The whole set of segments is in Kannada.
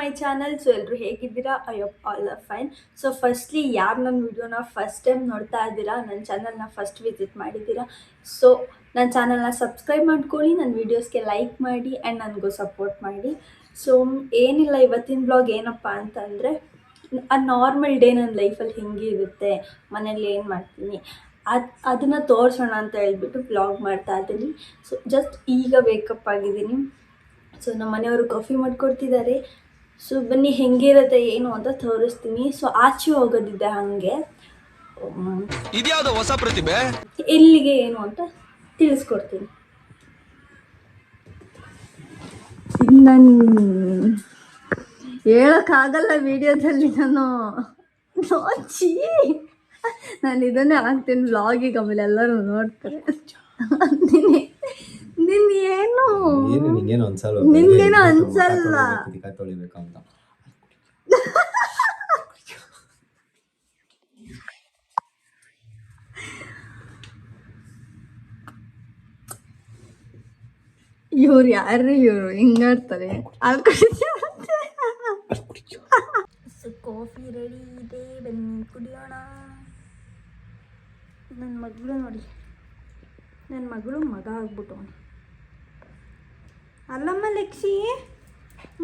My channel. ಸೊ ಎಲ್ಲರೂ ಹೇಗಿದ್ದೀರಾ? I hope all are fine. So firstly ಯಾರು ನನ್ನ ವಿಡಿಯೋನ ಫಸ್ಟ್ ಟೈಮ್ ನೋಡ್ತಾ ಇದ್ದೀರಾ, ನನ್ನ ಚಾನಲ್ನ ಫಸ್ಟ್ ವಿಸಿಟ್ ಮಾಡಿದ್ದೀರಾ, ಸೊ ನನ್ನ ಚಾನಲ್ನ ಸಬ್ಸ್ಕ್ರೈಬ್ ಮಾಡ್ಕೊಳ್ಳಿ, ನನ್ನ ವೀಡಿಯೋಸ್ಗೆ ಲೈಕ್ ಮಾಡಿ ಆ್ಯಂಡ್ ನನಗೂ ಸಪೋರ್ಟ್ ಮಾಡಿ. ಸೊ ಏನಿಲ್ಲ, ಇವತ್ತಿನ ಬ್ಲಾಗ್ ಏನಪ್ಪ ಅಂತಂದರೆ ಆ ನಾರ್ಮಲ್ ಡೇ ನನ್ನ ಲೈಫಲ್ಲಿ ಹೆಂಗೆ ಇರುತ್ತೆ, ಮನೇಲಿ ಏನು ಮಾಡ್ತೀನಿ ಅದನ್ನು ತೋರಿಸೋಣ ಅಂತ ಹೇಳ್ಬಿಟ್ಟು ಬ್ಲಾಗ್ ಮಾಡ್ತಾ ಇದ್ದೀನಿ. ಸೊ ಜಸ್ಟ್ ಈಗ ವೇಕಪ್ ಆಗಿದ್ದೀನಿ. ಸೊ ನಮ್ಮ ಮನೆಯವರು ಕಾಫಿ ಮಾಡಿಕೊಡ್ತಿದ್ದಾರೆ. ಸೊ ಬನ್ನಿ ಹೆಂಗಿರುತ್ತೆ ಏನು ಅಂತ ತೋರಿಸ್ತೀನಿ. ಸೊ ಆಚೆ ಹೋಗೋದಿದ್ದೆ, ಹಾಗೆ ಇದ್ಯಾವುದೋ ಹೊಸ ಪ್ರತಿಭೆ, ಎಲ್ಲಿಗೆ ಏನು ಅಂತ ತಿಳಿಸ್ಕೊಡ್ತೀನಿ. ನಾನು ಹೇಳೋಕ್ಕಾಗಲ್ಲ ವಿಡಿಯೋದಲ್ಲಿ, ನಾನು ಇದನ್ನೇ ಹಾಕ್ತೀನಿ ವ್ಲಾಗಿಗೆ, ಆಮೇಲೆ ಎಲ್ಲರೂ ನೋಡ್ತಾರೆ. ನಿನ್ಗೇನು ನಿನ್ಗೇನು ಅನ್ಸಲ್ಲ. ಇವ್ರು ಯಾರು, ಇವರು ಹಿಂಗಾಡ್ತಾರೆ. ಕಾಫಿ ರೆಡಿ ಇದೆ, ಬನ್ನಿ ಕುಡಿಯೋಣ. ನನ್ನ ಮಗಳು ನೋಡಿ, ನನ್ನ ಮಗಳು ಮಗ ಆಗ್ಬಿಟ್ಟವನು. ಅಲ್ಲಮ್ಮ ಲೆಕ್ಸಿ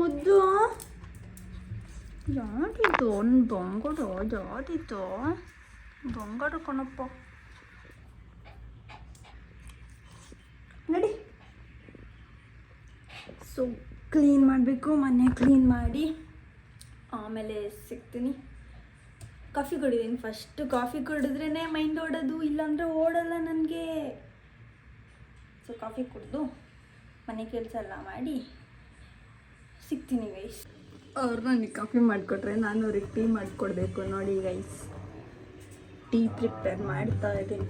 ಮುದ್ದು ಜಾಟಿತ್ತು, ಒಂದು ಬಂಗಾರ ಜಾಟಿತ್ತು, ಬಂಗಾರ ಕಣಪ್ಪ. ನಡಿ. ಸೊ ಕ್ಲೀನ್ ಮಾಡಬೇಕು, ಮನೆ ಕ್ಲೀನ್ ಮಾಡಿ ಆಮೇಲೆ ಸಿಗ್ತೀನಿ. ಕಾಫಿ ಕುಡಿದೀನಿ. ಫಸ್ಟು ಕಾಫಿ ಕುಡಿದ್ರೇ ಮೈಂಡ್ ಓಡೋದು, ಇಲ್ಲಾಂದರೆ ಓಡಲ್ಲ ನನಗೆ. ಸೊ ಕಾಫಿ ಕುಡಿದು ಮನೆ ಕೆಲಸ ಎಲ್ಲ ಮಾಡಿ ಸಿಗ್ತೀನಿ ಗೈಸ್. ಅವ್ರು ನನಗೆ ಕಾಫಿ ಮಾಡಿಕೊಟ್ರೆ ನಾನು ಅವ್ರಿಗೆ ಟೀ ಮಾಡಿಕೊಡ್ಬೇಕು. ನೋಡಿ ಗೈಸ್, ಟೀ ಪ್ರಿಪೇರ್ ಮಾಡ್ತಾ ಇದ್ದೀನಿ.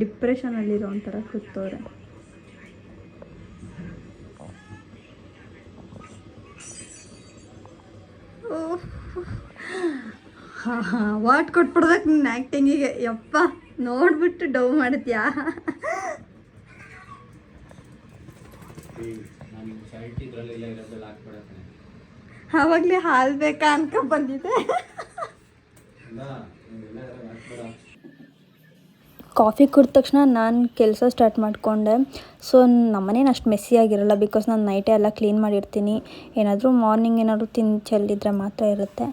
ಡಿಪ್ರೆಷನಲ್ಲಿರೋ ಒಂಥರ ಕೂತವ್ರೆ. ವಾಟ್ ಕೊಟ್ಬಿಡ್ಬೇಕು ನಿನ್ನ ಆ್ಯಕ್ಟಿಂಗಿಗೆ. ಯಪ್ಪ ನೋಡ್ಬಿಟ್ಟು ಡವ್ ಮಾಡ್ತೀಯಾ? ಆವಾಗಲೇ ಹಾಲು ಬೇಕಾ ಅನ್ಕೊ ಬಂದಿದ್ದೆ. ಕಾಫಿ ಕುಡಿದ ತಕ್ಷಣ ನಾನು ಕೆಲಸ ಸ್ಟಾರ್ಟ್ ಮಾಡಿಕೊಂಡೆ. ಸೊ ನಮ್ಮನೇನು ಅಷ್ಟು ಮೆಸ್ಸಿ ಆಗಿರಲ್ಲ, ಬಿಕಾಸ್ ನಾನು ನೈಟೇ ಎಲ್ಲ ಕ್ಲೀನ್ ಮಾಡಿರ್ತೀನಿ. ಏನಾದರೂ ಮಾರ್ನಿಂಗ್ ಏನಾದರೂ ಚೆಲ್ಲಿದ್ರೆ ಮಾತ್ರ ಇರುತ್ತೆ.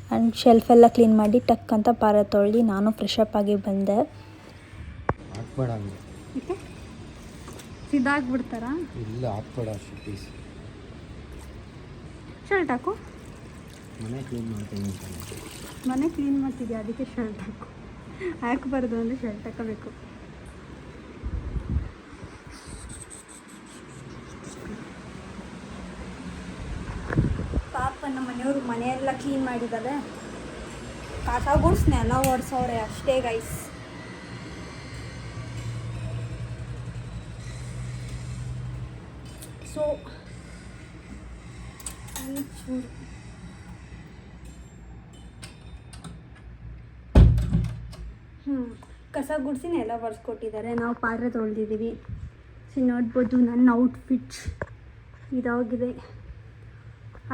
ಆ್ಯಂಡ್ ಶೆಲ್ಫೆಲ್ಲ ಕ್ಲೀನ್ ಮಾಡಿ ಟಕ್ ಅಂತ ಪಾರ ತೊಳ್ದು ನಾನು ಫ್ರೆಶ್ ಅಪ್ ಆಗಿ ಬಂದೆ. ಇದಾಗ್ಬಿಡ್ತಾರಾ? ಇಲ್ಲ, ಹಾಕ್ಬೇಡ ಪ್ಲೀಸ್. ಶರ್ಟ್ ಹಾಕು. ಮನೆ ಕ್ಲೀನ್ ಮಾಡ್ತಿದ್ಯಾ, ಅದಕ್ಕೆ ಶರ್ಟ್ ಹಾಕು. ಹಾಕಬಾರ್ದು ಅಂದರೆ ಶರ್ಟ್ ಹಾಕಬೇಕು. ಪಾಪ ನಮ್ಮ ಮನೆಯವರು ಮನೆಯೆಲ್ಲ ಕ್ಲೀನ್ ಮಾಡಿದ್ದಾರೆ. ಕಾಟ ಗುಡ್ಸ್ನೆ ಎಲ್ಲ ಓಡಿಸೋರೆ ಅಷ್ಟೇ ಗೈಸ್. ಸೊ ಕಸ ಗುಡಿಸಿ ನೆಲ ಒರೆಸ್ಕೊಟ್ಟಿದ್ದಾರೆ. ನಾವು ಪಾತ್ರೆ ತೊಳೆದಿದ್ದೀವಿ. ಸೊ ನೋಡ್ಬೋದು ನನ್ನ ಔಟ್ಫಿಟ್ ಇದಾಗಿದೆ.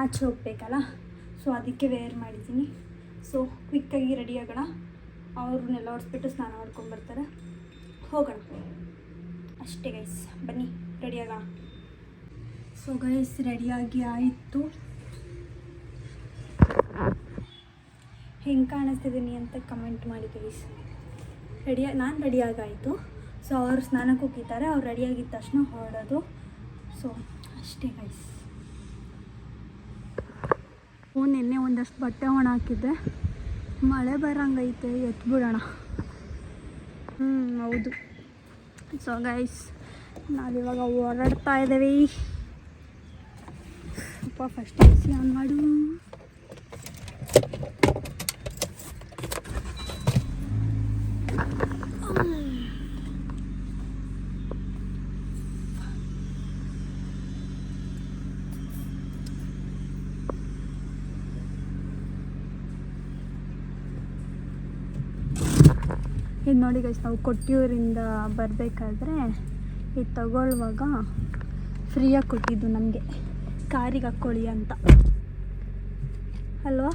ಆಚೆ ಹೋಗ್ಬೇಕಲ್ಲ, ಸೊ ಅದಕ್ಕೆ ವೇರ್ ಮಾಡಿದ್ದೀನಿ. ಸೊ ಕ್ವಿಕ್ಕಾಗಿ ರೆಡಿ ಆಗೋಣ. ಅವ್ರನ್ನೆಲ್ಲ ಒರೆಸ್ಬಿಟ್ಟು ಸ್ನಾನ ಮಾಡ್ಕೊಂಡ್ಬರ್ತಾರೆ, ಹೋಗೋಣ ಅಷ್ಟೇ ಗೈಸ್. ಬನ್ನಿ ರೆಡಿ ಆಗೋಣ. ಸೊ ಗೈಸ್ ರೆಡಿಯಾಗಿ ಆಯಿತು. ಹೆಂಗೆ ಕಾಣಿಸ್ತಿದ್ದೀನಿ ಅಂತ ಕಮೆಂಟ್ ಮಾಡಿ ಗೈಸ್. ನಾನು ರೆಡಿಯಾಗಾಯಿತು. ಸೊ ಅವ್ರು ಸ್ನಾನಕ್ಕೆ ಹೋಗಿದ್ದಾರೆ. ಅವ್ರು ರೆಡಿಯಾಗಿದ್ದ ತಕ್ಷಣ ಹೊರಡೋದು. ಸೊ ಅಷ್ಟೇ ಗೈಸ್. ನೆನ್ನೆ ಒಂದಷ್ಟು ಬಟ್ಟೆ ಒಣ ಹಾಕಿದ್ದೆ, ಮಳೆ ಬರೋಂಗೈತೆ, ಎತ್ಬಿಡೋಣ. ಹೌದು. ಸೊ ಗೈಸ್ ನಾವಿವಾಗ ಹೊರಡ್ತಾ ಇದ್ದೀವಿ. ಅಪ್ಪ ಫಸ್ಟ್ AC ಆನ್ ಮಾಡು. ಇದು ನೋಡಿ ಗೈಸ್, ನಾವು ಕೊಟ್ಟಿಯೂರಿಂದ ಬರಬೇಕಾದ್ರೆ ಇದು ತಗೊಳ್ಳುವಾಗ ಫ್ರೀಯಾಗಿ ಕೊಟ್ಟಿದ್ದು ನಮಗೆ ಕಾರಿಗೆ ಹಾಕ್ಕೊಳ್ಳಿ ಅಂತ ಅಲ್ವಾ.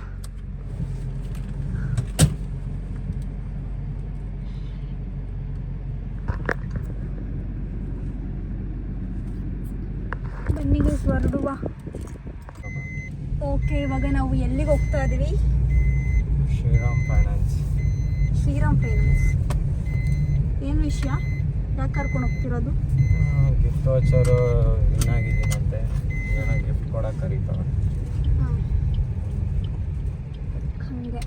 ಬನ್ನಿ ಗೈಸ್ ಹೊರಡುವ. ಓಕೆ, ಇವಾಗ ನಾವು ಎಲ್ಲಿಗೆ ಹೋಗ್ತಾ ಇದ್ದೀವಿ? ಶ್ರೀರಾಮ್ ಫೈನಾನ್ಸ್. ಶ್ರೀರಾಮ್ ಫೈನಾನ್ಸ್. ಏನು ವಿಷಯ? ಯಾಕೆ ಕರ್ಕೊಂಡು ಹೋಗ್ತಿರೋದು? ಗಿಫ್ಟ್ ವಾಚರು ವಿನ್ ಆಗಿದ್ದೀನಂತೆ, ಏನೋ ಗಿಫ್ಟ್ ಕೊಡೋಕೆ ಕರೀತಾರೆ. ಹಾಗೆ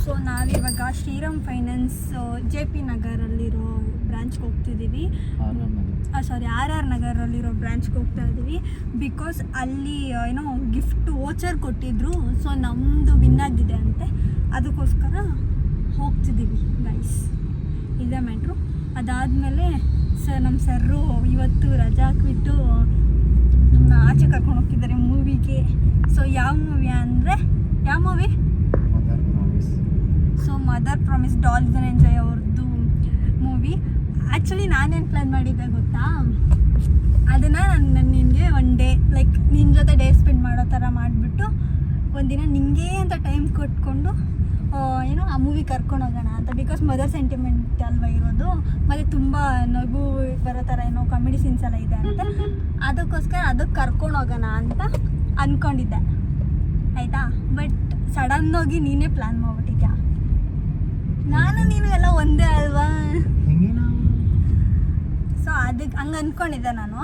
ಸೊ ನಾವಿವಾಗ ಶ್ರೀರಾಮ್ ಫೈನಾನ್ಸ್ JP ನಗರಲ್ಲಿರೋ ಬ್ರಾಂಚ್ಗೆ ಹೋಗ್ತಿದ್ದೀವಿ. RR ನಗರಲ್ಲಿರೋ ಬ್ರಾಂಚ್ಗೆ ಹೋಗ್ತಾ ಇದ್ದೀವಿ. ಬಿಕಾಸ್ ಅಲ್ಲಿ ಏನೋ ಗಿಫ್ಟ್ ವೋಚರ್ ಕೊಟ್ಟಿದ್ರು. ಸೊ ನಮ್ಮದು ವಿನ್ ಆಗಿದೆ ಅಂತೆ, ಅದಕ್ಕೋಸ್ಕರ ಹೋಗ್ತಿದ್ದೀವಿ ಗೈಸ್. ಇದೇ ಮ್ಯಾಟ್ರು. ಅದಾದಮೇಲೆ ನಮ್ಮ ಸರ್ರು ಇವತ್ತು ರಜಾ ಹಾಕ್ಬಿಟ್ಟು ನಮ್ಮನ್ನ ಆಚೆ ಕರ್ಕೊಂಡು ಹೋಗ್ತಿದ್ದಾರೆ ಮೂವಿಗೆ. ಸೊ ಯಾವ ಮೂವಿ ಅಂದರೆ, ಯಾವ movie? So mother promise, Daali Dhananjay ಅವ್ರದ್ದು ಮೂವಿ. ಆ್ಯಕ್ಚುಲಿ ನಾನೇನು ಪ್ಲ್ಯಾನ್ ಮಾಡಿದ್ದೆ ಗೊತ್ತಾ? ಅದನ್ನು ನಾನು ನಿನಗೆ ಒನ್ ಡೇ ಲೈಕ್ ನಿನ್ನ ಜೊತೆ ಡೇ ಸ್ಪೆಂಡ್ ಮಾಡೋ ಥರ ಮಾಡಿಬಿಟ್ಟು ಒಂದಿನ ನಿನಗೆ ಅಂತ ಟೈಮ್ ಕೊಟ್ಕೊಂಡು ಏನೋ ಆ ಮೂವಿ ಕರ್ಕೊಂಡು ಹೋಗೋಣ ಅಂತ. ಬಿಕಾಸ್ ಮದರ್ ಸೆಂಟಿಮೆಂಟ್ ಅಲ್ವಾ ಇರೋದು, ಮತ್ತು ತುಂಬ ನಗು ಬರೋ ಥರ ಏನೋ ಕಾಮಿಡಿ ಸೀನ್ಸ್ ಎಲ್ಲ ಇದೆ ಅಂತ. ಅದಕ್ಕೋಸ್ಕರ ಅದಕ್ಕೆ ಕರ್ಕೊಂಡು ಹೋಗೋಣ ಅಂತ ಅಂದ್ಕೊಂಡಿದ್ದೆ, ಆಯಿತಾ. ಬಟ್ ಸಡನ್ನಾಗಿ ನೀನೇ ಪ್ಲ್ಯಾನ್ ಮಾಡ್ಬಿಟ್ಟಿದ್ಯಾ. ನಾನು ನೀನು ಎಲ್ಲ ಒಂದೇ ಅಲ್ವಾ? ಸೊ ಅದಕ್ಕೆ ಹಂಗೆ ಅಂದ್ಕೊಂಡಿದ್ದೆ ನಾನು.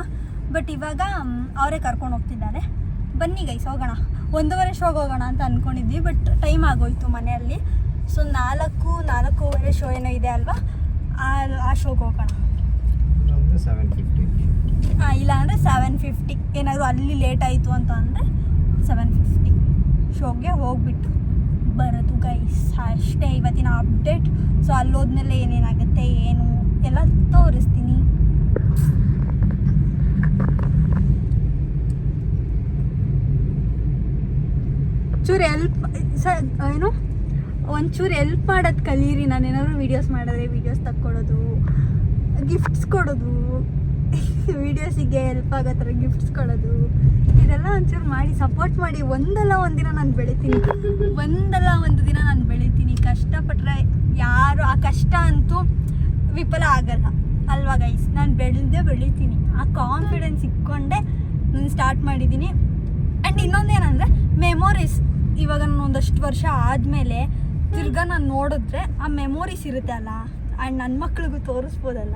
ಬಟ್ ಇವಾಗ ಅವರೇ ಕರ್ಕೊಂಡು ಹೋಗ್ತಿದ್ದಾರೆ. ಬನ್ನಿ ಗೈಸ್ ಹೋಗೋಣ. 1:30 ಶೋಗೆ ಹೋಗೋಣ ಅಂತ ಅಂದ್ಕೊಂಡಿದ್ವಿ, ಬಟ್ ಟೈಮ್ ಆಗೋಯ್ತು ಮನೆಯಲ್ಲಿ. ಸೊ 4:30 ಶೋ ಏನೋ ಇದೆ ಅಲ್ವಾ, ಆ ಶೋಗೆ ಹೋಗೋಣ. 7:50. ಇಲ್ಲ ಅಂದರೆ 7:50. ಏನಾದರೂ ಅಲ್ಲಿ ಲೇಟ್ ಆಯಿತು ಅಂತ ಅಂದರೆ 7:50 ಶೋಗೆ ಹೋಗ್ಬಿಟ್ಟು ಬರೋದು ಗೈಸ್. ಅಷ್ಟೇ ಇವತ್ತಿನ ಅಪ್ಡೇಟ್. ಸೊ ಅಲ್ಲೋದ್ಮೇಲೆ ಏನೇನಾಗುತ್ತೆ ಏನು ಎಲ್ಲ ತೋರಿಸ್ತೀನಿ. ಚೂರು ಹೆಲ್ಪ್ ಏನು ಒಂಚೂರು ಹೆಲ್ಪ್ ಮಾಡೋದು ಕಲೀರಿ. ನಾನೇನಾದ್ರು ವೀಡಿಯೋಸ್ ಮಾಡಿದ್ರೆ ವೀಡಿಯೋಸ್ ತಕ್ಕೊಡೋದು, ಗಿಫ್ಟ್ಸ್ ಕೊಡೋದು, ವೀಡಿಯೋಸಿಗೆ ಹೆಲ್ಪ್ ಆಗೋ ಥರ ಗಿಫ್ಟ್ಸ್ ಕೊಡೋದು, ಇದೆಲ್ಲ ಒಂಚೂರು ಮಾಡಿ ಸಪೋರ್ಟ್ ಮಾಡಿ. ಒಂದಲ್ಲ ಒಂದು ದಿನ ನಾನು ಬೆಳಿತೀನಿ, ಒಂದಲ್ಲ ಒಂದು ದಿನ ನಾನು ಬೆಳಿತೀನಿ. ಕಷ್ಟಪಟ್ಟರೆ ಯಾರು ಆ ಕಷ್ಟ ಅಂತೂ ವಿಫಲ ಆಗಲ್ಲ ಅಲ್ವಾ ಗೈಸ್. ನಾನು ಬೆಳಿತೀನಿ. ಆ ಕಾನ್ಫಿಡೆನ್ಸ್ ಇಟ್ಕೊಂಡೆ ನಾನು ಸ್ಟಾರ್ಟ್ ಮಾಡಿದ್ದೀನಿ. ಆ್ಯಂಡ್ ಇನ್ನೊಂದೇನೆಂದರೆ ಮೆಮೊರೀಸ್. ಇವಾಗ ನಾನು ಒಂದಷ್ಟು ವರ್ಷ ಆದಮೇಲೆ ತಿರ್ಗಾ ನಾನು ನೋಡಿದ್ರೆ ಆ ಮೆಮೊರೀಸ್ ಇರುತ್ತೆ ಅಲ್ಲ, ಆ್ಯಂಡ್ ನನ್ನ ಮಕ್ಳಿಗೂ ತೋರಿಸ್ಬೋದಲ್ಲ,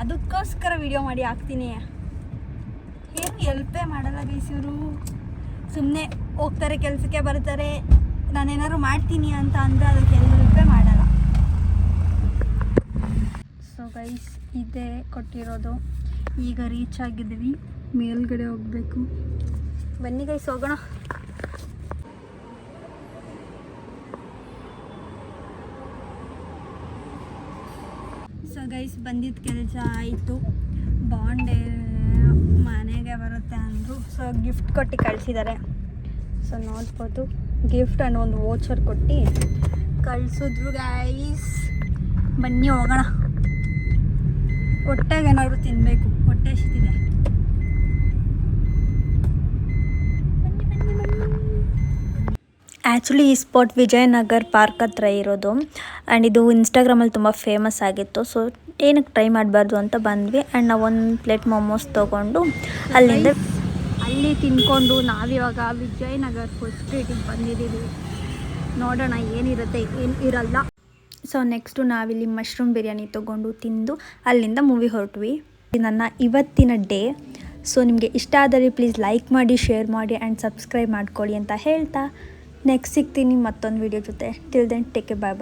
ಅದಕ್ಕೋಸ್ಕರ ವಿಡಿಯೋ ಮಾಡಿ ಹಾಕ್ತೀನಿ. ಏನು ಹೆಲ್ಪೇ ಮಾಡಲ್ಲ ಗೈಸ್ ಇವರು. ಸುಮ್ಮನೆ ಹೋಗ್ತಾರೆ, ಕೆಲಸಕ್ಕೆ ಬರ್ತಾರೆ, ನಾನೇನಾದ್ರು ಮಾಡ್ತೀನಿ ಅಂತ ಅಂದರೆ ಅದಕ್ಕೆ ಹೆಲ್ಪೇ ಮಾಡಲ್ಲ. ಸೊ ಗೈಸ್ ಇದೇ ಕೊಟ್ಟಿರೋದು. ಈಗ ರೀಚ್ ಆಗಿದ್ದೀವಿ, ಮೇಲ್ಗಡೆ ಹೋಗಬೇಕು. ಬನ್ನಿ ಗೈಸ್ ಹೋಗೋಣ. ಸೊ ಗೈಸ್ ಬಂದಿದ್ದ ಕೆಲಸ ಆಯಿತು. ಬಾಂಡೆ ಮನೆಗೆ ಬರುತ್ತೆ ಅಂದರು. ಸೊ ಗಿಫ್ಟ್ ಕೊಟ್ಟು ಕಳಿಸಿದ್ದಾರೆ. ಸೊ ನೋಡ್ಬೋದು, ಗಿಫ್ಟ್ ಆ್ಯಂಡ್ ಒಂದು ವೋಚರ್ ಕೊಟ್ಟು ಕಳಿಸಿದ್ರು ಗೈಸ್. ಬನ್ನಿ ಹೋಗೋಣ. ಹೊಟ್ಟೆಗೆ ಏನಾದ್ರು ತಿನ್ನಬೇಕು, ಹೊಟ್ಟೆ ಎಷ್ಟಿದೆ. ಆ್ಯಕ್ಚುಲಿ ಈ ಸ್ಪಾಟ್ ವಿಜಯನಗರ್ ಪಾರ್ಕ್ ಹತ್ರ ಇರೋದು. ಆ್ಯಂಡ್ ಇದು ಇನ್ಸ್ಟಾಗ್ರಾಮಲ್ಲಿ ತುಂಬ ಫೇಮಸ್ ಆಗಿತ್ತು. ಸೊ ಏನಕ್ಕೆ ಟ್ರೈ ಮಾಡಬಾರ್ದು ಅಂತ ಬಂದ್ವಿ. ಆ್ಯಂಡ್ ನಾವು ಒಂದು ಪ್ಲೇಟ್ ಮೊಮೋಸ್ ತೊಗೊಂಡು ಅಲ್ಲಿ ತಿನ್ಕೊಂಡು ನಾವಿವಾಗ ವಿಜಯನಗರ್ ಫುಡ್ ಸ್ಟ್ರೀಟಿಗೆ ಬಂದಿದ್ದೀವಿ. ನೋಡೋಣ ಏನಿರುತ್ತೆ ಏನು ಇರಲ್ಲ. ಸೊ ನೆಕ್ಸ್ಟು ನಾವಿಲ್ಲಿ ಮಶ್ರೂಮ್ ಬಿರಿಯಾನಿ ತೊಗೊಂಡು ತಿಂದು ಅಲ್ಲಿಂದ ಮೂವಿ ಹೊರಟ್ವಿ. ನನ್ನ ಇವತ್ತಿನ ಡೇ. ಸೊ ನಿಮಗೆ ಇಷ್ಟ ಆದರೆ ಪ್ಲೀಸ್ ಲೈಕ್ ಮಾಡಿ, ಶೇರ್ ಮಾಡಿ ಆ್ಯಂಡ್ ಸಬ್ಸ್ಕ್ರೈಬ್ ಮಾಡ್ಕೊಳ್ಳಿ ಅಂತ ಹೇಳ್ತಾ ನೆಕ್ಸ್ಟ್ ಸಿಗ್ತೀನಿ ಮತ್ತೊಂದು ವಿಡಿಯೋ ಜೊತೆ. ಟಿಲ್ ದೆನ್ ಟೇಕ್ ಕೇರ್, ಬಾಯ್ ಬಾಯ್.